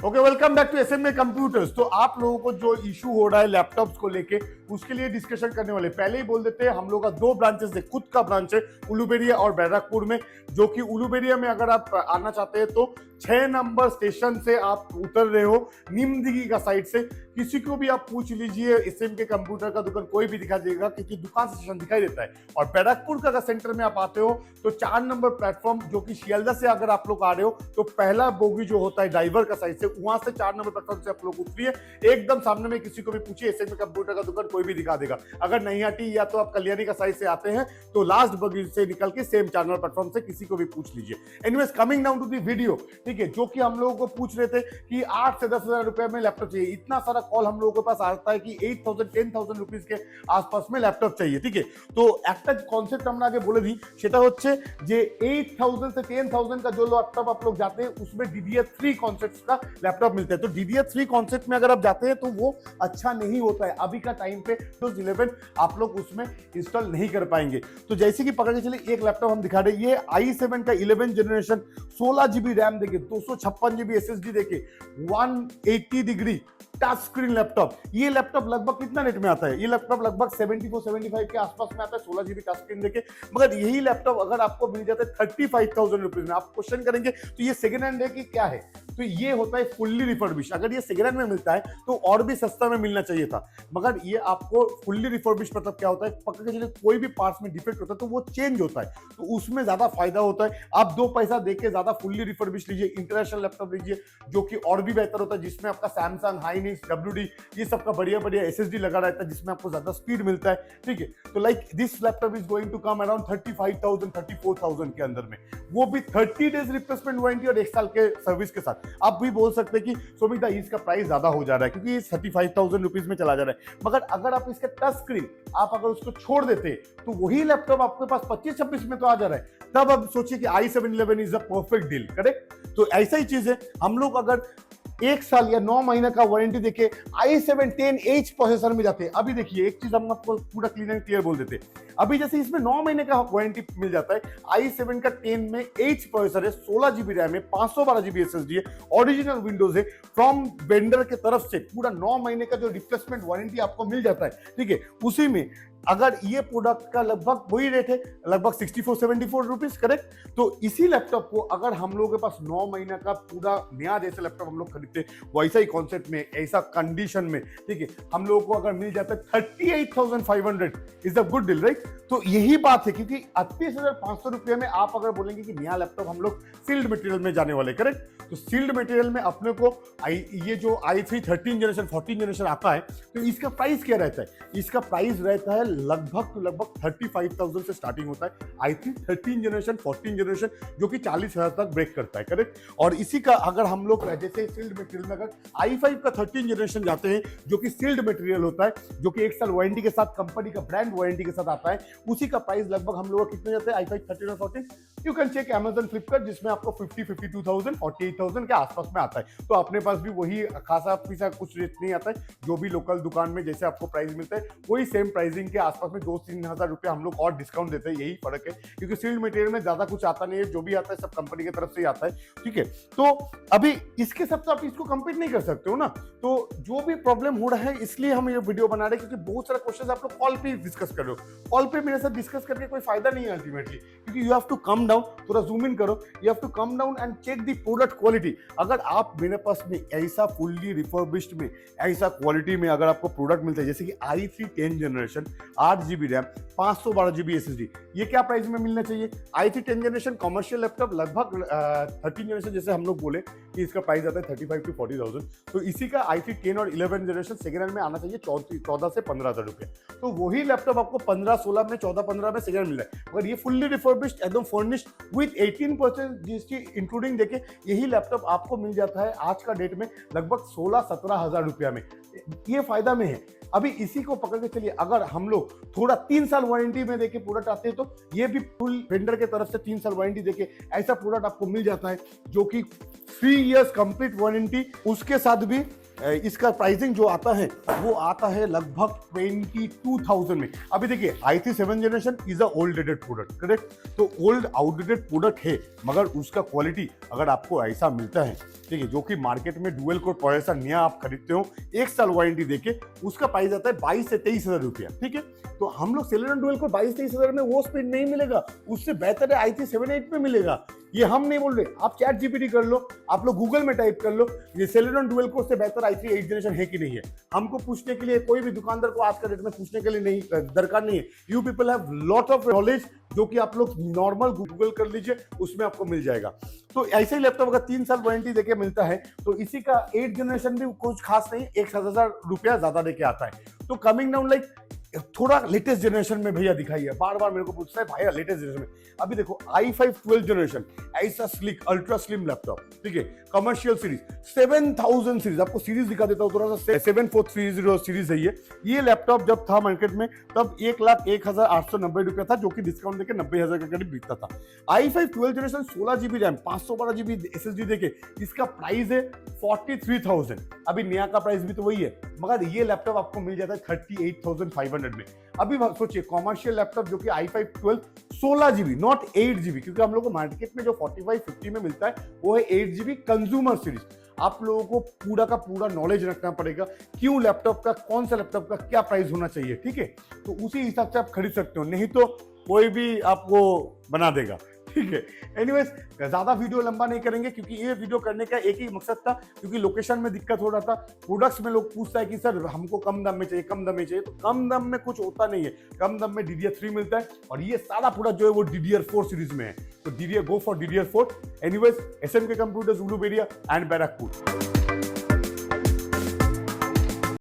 Okay, welcome back to SMA computers. तो आप लोगों को जो इशू हो रहा है लैपटॉप्स को लेके, उसके लिए डिस्कशन करने वाले। पहले ही बोल देते हैं, हम लोग का दो ब्रांचेस है, खुद का ब्रांच है उलूबेरिया और बैरकपुर में। जो कि उलूबेरिया में अगर आप आना चाहते हैं तो 6 नंबर स्टेशन से आप उतर रहे हो, निमदिगी का साइड से। किसी को भी आप पूछ लीजिए, एसएम के कंप्यूटर का दुकान कोई भी दिखा देगा, क्योंकि दुकान से स्टेशन दिखाई देता है। और बैरकपुर का सेंटर में आप आते हो तो 4 नंबर प्लेटफॉर्म, जो कि शियालदा से अगर आप लोग आ रहे हो तो पहला बोगी जो होता है ड्राइवर का साइड से, वहां से 4 नंबर प्लेटफॉर्म से आप लोग उतरिए। एकदम सामने में किसी को भी पूछिए, एसएम के कंप्यूटर का दुकान कोई भी दिखा देगा। अगर नहीं आती या तो आप कल्याणी का साइड से आते हैं तो लास्ट बोगी से निकल के सेम 4 नंबर प्लेटफॉर्म से किसी को भी पूछ लीजिए। Anyways, coming down to the video, ठीक है। जो कि हम लोगों को पूछ रहे थे कि 8 से 10,000 रुपए में लैपटॉप चाहिए। इतना सारा कॉल हम लोगों के पास आता है कि 8,000 10,000 रुपीज के आसपास में लैपटॉप चाहिए, ठीक है। तो একটা কনসেপ্ট আমরা আগে বলে দিই, সেটা হচ্ছে যে 8,000 से 10,000 का जो लैपटॉप आप लोग जाते हैं उसमें DDR3 कॉन्सेप्ट का लैपटॉप मिलता है। तो DDR3 कॉन्सेप्ट में अगर आप जाते हैं तो वो अच्छा नहीं होता है। अभी का टाइम पे Windows 11 आप लोग उसमें इंस्टॉल नहीं कर पाएंगे। तो जैसे कि पकड़ के चलिए, एक लैपटॉप हम दिखा रहे हैं, ये i7 का 11 जनरेशन 16 GB रैम देके 256 GB SSD देके 180 डिग्री टच स्क्रीन लैपटॉप। ये लैपटॉप लगभग कितना रेट में आता है? ये लैपटॉप लगभग 74-75 के आसपास में आता है, 16 GB टच स्क्रीन देके। मगर यही लैपटॉप अगर आपको मिल जाता है 35,000 रुपीज में, आप क्वेश्चन करेंगे तो ये सेकेंड हैंड है कि क्या है? तो ये होता है फुल्ली रिफर्बिश। अगर ये सेकेंड हैंड में मिलता है तो और भी सस्ता में मिलना चाहिए था, मगर ये आपको फुल्ली रिफर्बिश मतलब क्या होता है? पकड़ के चलिए, कोई भी पार्ट्स में डिफेक्ट होता है तो वो चेंज होता है, तो उसमें ज्यादा फायदा होता है। आप 2 पैसा देके ज्यादा फुल्ली रिफर्बिश लीजिए, इंटरनेशनल लैपटॉप लीजिए, जो कि और भी बेहतर होता है, जिसमें आपका सैमसंग, हाइनिक्स, WD ये सबका बढ़िया बढ़िया SSD लगा रहता है, जिसमें आपको ज्यादा स्पीड मिलता है, ठीक है। तो like this laptop is going to come around 35,000 34,000 के अंदर में, वो भी 30 डेज रिप्लेसमेंट वारंटी और 1 साल के सर्विस के साथ। आप भी बोल सकते हैं कि सोमिता इसका प्राइस ज्यादा हो जा रहा है क्योंकि ये 35,000 रुपीज में चला जा रहा है, मगर अगर आप इसका टच स्क्रीन आप अगर उसको छोड़ देते तो वही लैपटॉप आपके पास 25-26 में तो आ जा रहा है। तब अब सोचिए कि i7 11 is a perfect deal, correct. तो ऐसा ही चीज है, हम लोग अगर 1 साल या 9 महीने का वारंटी देके i7 10H प्रोसेसर में जाते हैं। अभी देखिए, एक चीज हम आपको पूरा क्लीन एंड क्लियर बोल देते हैं। अभी जैसे इसमें 9 महीने का वारंटी मिल जाता है, i7 का 10 में H प्रोसेसर है, 16 GB रैम है, 512 GB SSD है, ओरिजिनल विंडोज है, फ्रॉम वेंडर के तरफ से पूरा 9 महीने का जो रिप्लेसमेंट वारंटी आपको मिल जाता है, ठीक है। उसी में अगर ये प्रोडक्ट का लगभग वही रेट है, लगभग 64-74 रुपीज, करेक्ट। तो इसी लैपटॉप को अगर हम लोगों के पास 9 महीना का पूरा नया जैसे लैपटॉप हम लोग खरीदते हैं, वैसा ही कॉन्सेप्ट में, ऐसा कंडीशन में, ठीक है, हम लोगों को अगर मिल जाता है 38,500 is a good deal, right. तो यही बात है, क्योंकि 38,500 रुपये में आप अगर बोलेंगे कि नया लैपटॉप हम लोग सील्ड मटेरियल में जाने वाले, करेक्ट। तो सील्ड मटेरियल में अपने को ये जो i3 13 जनरेशन 14 जनरेशन आता है, तो इसका प्राइस क्या रहता है? इसका प्राइस रहता है लगभग 35,000 से स्टार्टिंग होता है i3 13 जनरेशन 14 जनरेशन, जो कि 40,000 तक ब्रेक करता है, करेक्ट। और इसी का अगर हम लोग जैसे सील्ड मटेरियल में अगर i5 का 13 जनरेशन जाते हैं, जो कि सील्ड मटेरियल होता है, जो कि 1 साल वारंटी के साथ, कंपनी का ब्रांड वारंटी के साथ आता है, उसी का प्राइस लगभग हम लोग कितने जाते हैं i5 13 और 14? You can check Amazon, Flipkart, जिसमें आपको 52,000 48,000 के आसपास में आता है। तो अपने पास भी वही खासा पीसा कुछ रेट नहीं आता है, जो भी लोकल दुकान में जैसे आपको प्राइस मिलता है वही सेम प्राइसिंग के आसपास में 2-3 हजार रुपए हम लोग और डिस्काउंट देते हैं। यही फर्क है, क्योंकि सील्ड मटेरियल में ज्यादा कुछ आता नहीं है, जो भी आता है सब कंपनी की तरफ से ही आता है, ठीक है। तो अभी इसके साथ तो आप इसको कंपीट नहीं कर सकते हो ना। तो जो भी प्रॉब्लम हो रहा है, इसलिए हम ये वीडियो बना रहे हैं, क्योंकि बहुत सारे क्वेश्चन आप लोग कॉल पे डिस्कस कर रहे हो। कॉल पे मेरे साथ डिस्कस करके कोई फायदा नहीं है अल्टीमेटली, क्योंकि you have to come down, थोड़ा जूम इन करो, you have to come down and check the product quality. अगर आप मेरे पास में ऐसा फुल्ली रिफर्बिश्ड में ऐसा क्वालिटी में अगर आपको प्रोडक्ट मिलता है, जैसे कि i3 10 generation 8 GB RAM 512 GB SSD, ये क्या प्राइस में मिलना चाहिए? i3 10 जनरेशन कमर्शियल लैपटॉप लगभग 13 जनरेशन जैसे हम लोग बोले कि इसका प्राइस आता है 35,000-40,000, तो इसी का i3 10 और 11 जनरेशन सेकेंड हैंड में आना चाहिए 14 से 15,000 रुपए। तो वही लैपटॉप आपको 15-16 में, 14-15 में सेकेंड मिल रहा है, मगर ये फुल्ली रिफर्बिश्ड एकदम फर्निश्ड विद 18% GST इंक्लूडिंग देके यही लैपटॉप आपको मिल जाता है आज का डेट में लगभग 16-17 हजार रुपया में। ये फायदा में है। अभी इसी को पकड़ के चलिए, अगर हम लोग थोड़ा 3 साल वारंटी में देके प्रोडक्ट आते हैं, तो ये भी फुल वेंडर के तरफ से 3 साल वारंटी देके ऐसा प्रोडक्ट आपको मिल जाता है, जो कि 3 इयर्स कंप्लीट वारंटी, उसके साथ भी इसका प्राइसिंग जो आता है वो आता है लगभग 22,000 में। अभी देखिए i3 7th generation is a old dated product, correct. तो ओल्ड आउटडेटेड प्रोडक्ट है, मगर उसका क्वालिटी अगर आपको ऐसा मिलता है, ठीक है, जो कि मार्केट में डुअल कोर प्रोसेसर नया आप खरीदते हो 1 साल वारंटी देके, उसका प्राइस आता है 22 से 23,000 रुपया, ठीक है। तो हम लोग सेलेरॉन डुअल कोर 22-23,000 में वो स्पीड नहीं मिलेगा, उससे बेहतर है i3 7-8 में मिलेगा। ये हम नहीं बोल रहे, आप चैट जीपीटी कर लो, आप लोग गूगल में टाइप कर लो, ये सेलेरॉन डुअल कोर से बेहतर i3 8th जनरेशन है कि नहीं है। हमको पूछने के लिए, कोई भी दुकानदार को आज का डेट में पूछने के लिए नहीं दरकार नहीं है। You people have lot of knowledge, जो कि आप लोग नॉर्मल गूगल कर लीजिए, उसमें आपको मिल जाएगा। तो ऐसे ही लैपटॉप अगर 3 साल वारंटी देके मिलता है, तो इसी का 8th जनरेशन भी कुछ खास नहीं, 1,000 रुपया ज्यादा देके आता है। तो कमिंग डाउन लाइक थोड़ा लेटेस्ट जनरेशन में भैया दिखाइए, बार बार मेरे को पूछता है भैया लेटेस्ट जनरेशन में। अभी देखो i5 12th जनरेशन, ऐसा स्लिक अल्ट्रा स्लिम लैपटॉप, ठीक है, कमर्शियल सीरीज 7000 सीरीज, आपको सीरीज दिखा देता हूँ थोड़ा सा। 7430 सीरीज है ये लैपटॉप जब था मार्केट में तब 1,01,890 रुपया था, जो कि डिस्काउंट देके 90,000 के करीब बिकता था। i5 12th generation 16GB RAM 512GB SSD देके इसका प्राइस है 43,000। अभी नया का प्राइस भी तो वही है, मगर ये लैपटॉप आपको मिल जाता है 38,500 में। अभी सोचिए कॉमर्शियल लैपटॉप जो कि i5 12 16GB नॉट 8GB, क्योंकि हम लोग को मार्केट में जो 4550 में मिलता है वो है 8GB कंज्यूमर सीरीज। आप लोगों को पूरा का पूरा नॉलेज रखना पड़ेगा, क्यों लैपटॉप का, कौन सा लैपटॉप का क्या प्राइस होना चाहिए, ठीक है। तो उसी हिसाब से आप खरीद सकते हो, नहीं तो कोई भी आपको बना देगा, ठीक है। एनीवेज ज्यादा वीडियो लंबा नहीं करेंगे, क्योंकि ये वीडियो करने का एक ही मकसद था, क्योंकि लोकेशन में दिक्कत हो रहा था। प्रोडक्ट्स में लोग पूछता है कि सर हमको कम दाम में चाहिए, कम दाम में चाहिए, तो कम दाम में कुछ होता नहीं है। कम दाम में DDR3 मिलता है, और ये सारा प्रोडक्ट जो है वो DDR4 सीरीज में है। तो go for DDR4। Anyways SMK computers, Uluberia and Barrackpore.